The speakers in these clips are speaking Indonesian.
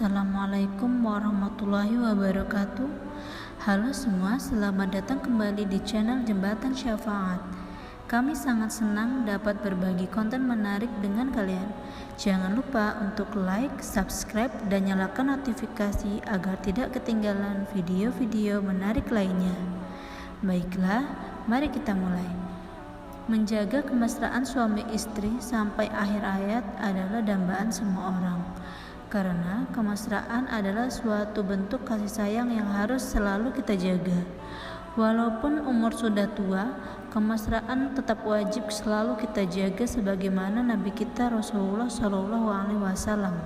Assalamualaikum warahmatullahi wabarakatuh. Halo semua, selamat datang kembali di channel Jembatan Syafaat. Kami sangat senang dapat berbagi konten menarik dengan kalian. Jangan lupa untuk like, subscribe, dan nyalakan notifikasi agar tidak ketinggalan video-video menarik lainnya. Baiklah, mari kita mulai. Menjaga kemesraan suami istri sampai akhir hayat adalah dambaan semua orang. Karena kemesraan adalah suatu bentuk kasih sayang yang harus selalu kita jaga. Walaupun umur sudah tua, kemesraan tetap wajib selalu kita jaga sebagaimana Nabi kita Rasulullah SAW.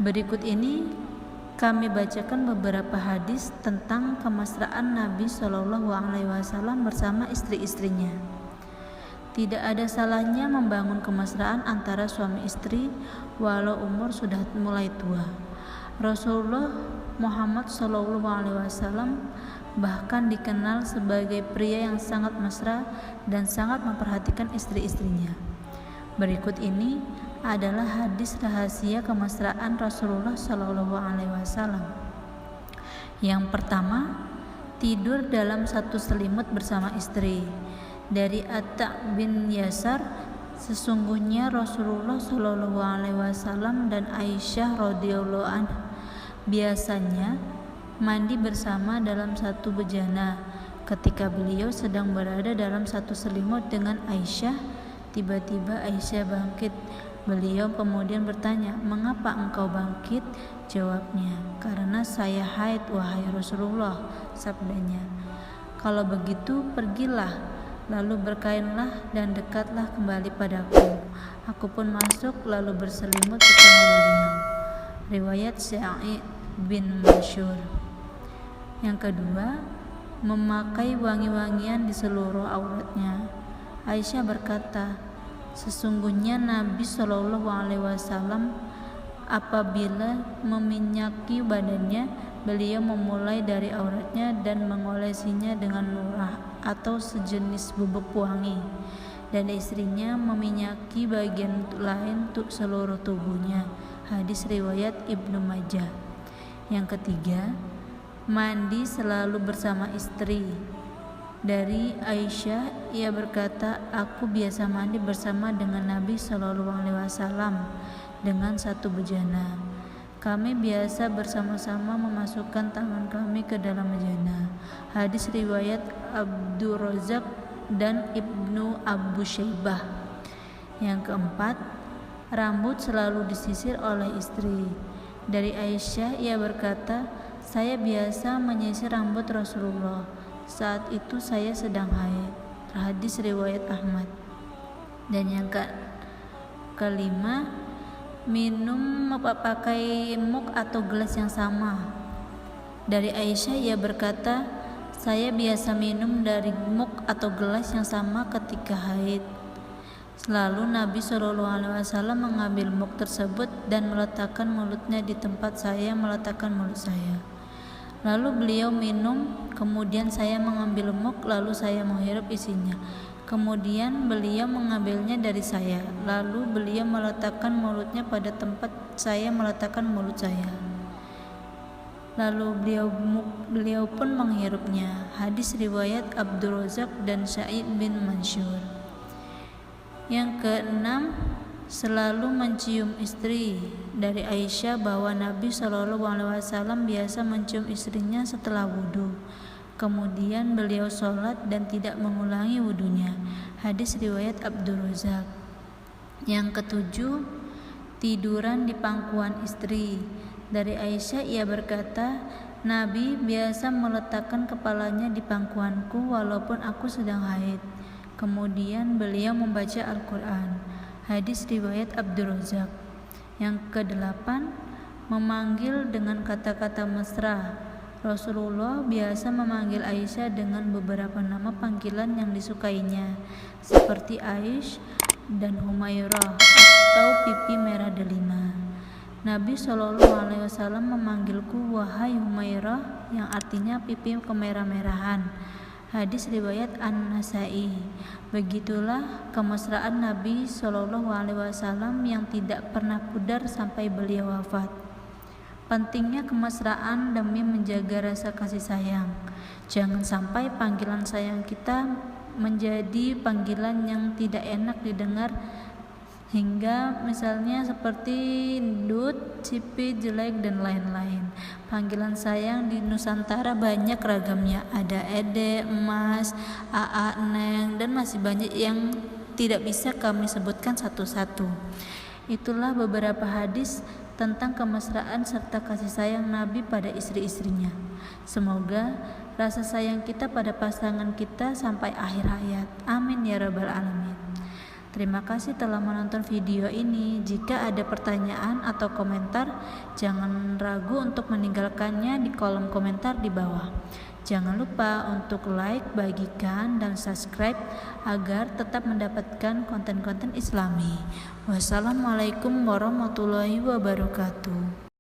Berikut ini kami bacakan beberapa hadis tentang kemesraan Nabi SAW bersama istri-istrinya. Tidak ada salahnya membangun kemesraan antara suami istri walau umur sudah mulai tua. Rasulullah Muhammad SAW bahkan dikenal sebagai pria yang sangat mesra dan sangat memperhatikan istri-istrinya. Berikut ini adalah hadis rahasia kemesraan Rasulullah SAW. Yang pertama, tidur dalam satu selimut bersama istri. Dari Atta bin Yasar, sesungguhnya Rasulullah SAW dan Aisyah radhiyallahu anha biasanya mandi bersama dalam satu bejana. Ketika beliau sedang berada dalam satu selimut dengan Aisyah, tiba-tiba Aisyah bangkit. Beliau kemudian bertanya, "Mengapa engkau bangkit?" Jawabnya, "Karena saya haid, wahai Rasulullah," sabdanya. "Kalau begitu pergilah, lalu berkainlah dan dekatlah kembali padaku." Aku pun masuk lalu berselimut bersama beliau. Riwayat Sa'id bin Mansur. Yang kedua, memakai wangi-wangian di seluruh auratnya. Aisyah berkata, sesungguhnya Nabi SAW apabila meminyaki badannya, beliau memulai dari auratnya dan mengolesinya dengan murah atau sejenis bubuk wangi, dan istrinya meminyaki bagian lain untuk seluruh tubuhnya. Hadis riwayat Ibnu Majah. Yang ketiga, mandi selalu bersama istri. Dari Aisyah, ia berkata, aku biasa mandi bersama dengan Nabi SAW dengan satu bejana. Kami biasa bersama-sama memasukkan tangan kami ke dalam bejana. Hadis riwayat Abdurrazzaq dan Ibnu Abu Syaibah. Yang keempat, rambut selalu disisir oleh istri. Dari Aisyah, ia berkata, saya biasa menyisir rambut Rasulullah. Saat itu saya sedang haid. Hadis riwayat Ahmad. Dan yang kelima, minum pakai mug atau gelas yang sama. Dari Aisyah, ia berkata, saya biasa minum dari mug atau gelas yang sama ketika haid. Lalu Nabi SAW mengambil mug tersebut dan meletakkan mulutnya di tempat saya meletakkan mulut saya. Lalu beliau minum, kemudian saya mengambil mug, lalu saya menghirup isinya. Kemudian beliau mengambilnya dari saya, lalu beliau meletakkan mulutnya pada tempat saya meletakkan mulut saya. Lalu beliau pun menghirupnya. Hadis riwayat Abdurrazzaq dan Sa'id bin Mansur. Yang keenam, selalu mencium istri. Dari Aisyah bahwa Nabi SAW biasa mencium istrinya setelah wudhu. Kemudian beliau sholat dan tidak mengulangi wudunya. Hadis riwayat Abdurrazzaq. Yang ketujuh, tiduran di pangkuan istri. Dari Aisyah, ia berkata, Nabi biasa meletakkan kepalanya di pangkuanku walaupun aku sedang haid. Kemudian beliau membaca Al-Quran. Hadis riwayat Abdurrazzaq. Yang kedelapan, memanggil dengan kata-kata mesra. Rasulullah biasa memanggil Aisyah dengan beberapa nama panggilan yang disukainya, seperti Aish dan Humairah atau pipi merah delima. Nabi SAW memanggilku wahai Humairah, yang artinya pipi kemerah-merahan. Hadis riwayat An-Nasai. Begitulah kemesraan Nabi SAW yang tidak pernah pudar sampai beliau wafat. Pentingnya kemesraan demi menjaga rasa kasih sayang. Jangan sampai panggilan sayang kita menjadi panggilan yang tidak enak didengar, hingga misalnya seperti ndut, cipit, jelek, dan lain-lain. Panggilan sayang di Nusantara banyak ragamnya, ada ede, emas, aa, neng, dan masih banyak yang tidak bisa kami sebutkan satu-satu. Itulah beberapa hadis tentang kemesraan serta kasih sayang Nabi pada istri-istrinya. Semoga rasa sayang kita pada pasangan kita sampai akhir hayat. Amin ya rabbal alamin. Terima kasih telah menonton video ini. Jika ada pertanyaan atau komentar, jangan ragu untuk meninggalkannya di kolom komentar di bawah. Jangan lupa untuk like, bagikan, dan subscribe agar tetap mendapatkan konten-konten Islami. Wassalamualaikum warahmatullahi wabarakatuh.